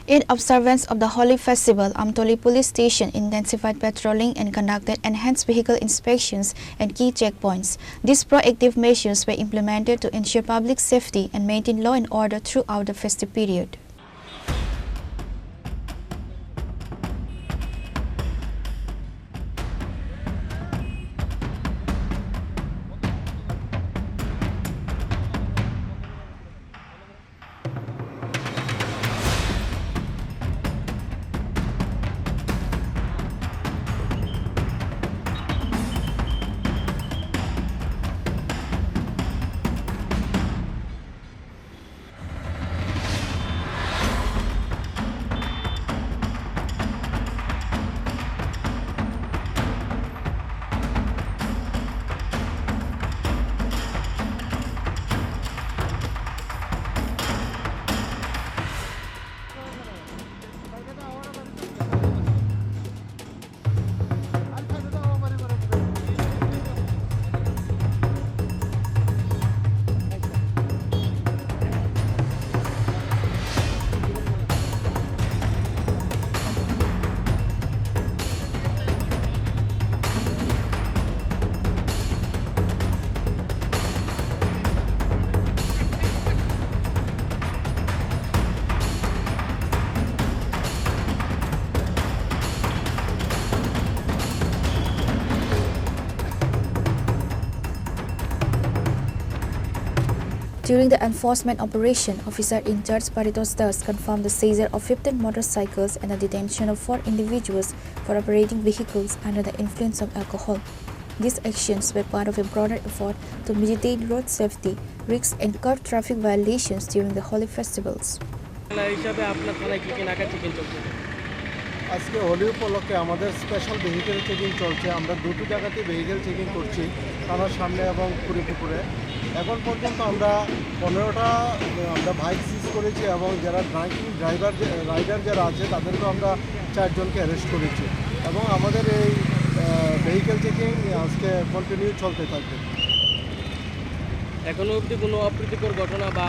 In observance of the Holi festival, Amtali Police Station intensified patrolling and conducted enhanced vehicle inspections at key checkpoints. These proactive measures were implemented to ensure public safety and maintain law and order throughout the festive period. During the enforcement operation, Officer in charge Paritos Das confirmed the seizure of 15 motorcycles and the detention of 4 individuals for operating vehicles under the influence of alcohol. These actions were part of a broader effort to mitigate road safety risks and curb traffic violations during the Holi festivals. আজকে হোলি উপলক্ষে আমাদের special vehicle checking চলছে। আমরা দুটো জায়গাতে vehicle checking করছি, থানার সামনে এবং পুকুরে। এখন পর্যন্ত আমরা 15টা আমরা বাইক সিজ করেছি এবং যারা রাইডার যারা আছে তাদেরকেও আমরা 4 জনকে অ্যারেস্ট করেছি এবং আমাদের এই ভেহিকেল চেকিং আজকে কন্টিনিউ চলতে থাকবে। এখনও অবধি কোনো অপ্রীতিকর ঘটনা বা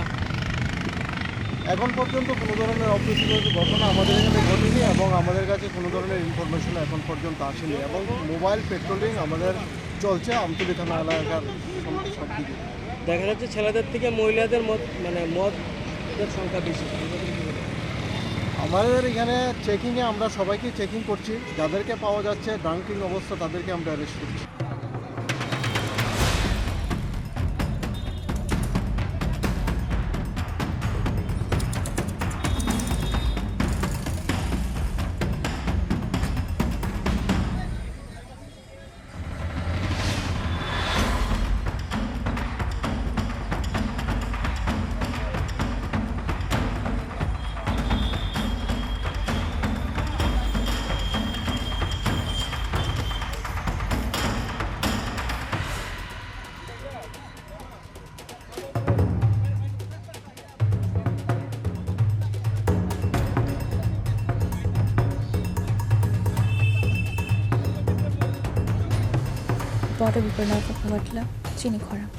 এখন পর্যন্ত কোনো ধরনের অপ্রীতিকর ঘটনা আমাদের এখানে ঘটেনি এবং আমাদের কাছে কোনো ধরনের ইনফরমেশন এখন পর্যন্ত আসেনি এবং মোবাইল পেট্রোলিং আমাদের চলছে আমতলী থানা এলাকার সব দিকে। দেখা যাচ্ছে ছেলেদের থেকে মহিলাদের মদের সংখ্যা বেশি। আমাদের এখানে চেকিংয়ে আমরা সবাইকে চেকিং করছি, যাদেরকে পাওয়া যাচ্ছে ড্রাঙ্কিং অবস্থা তাদেরকে আমরা অ্যারেস্ট করছি। Reporter Tripura, Chini, Khorang.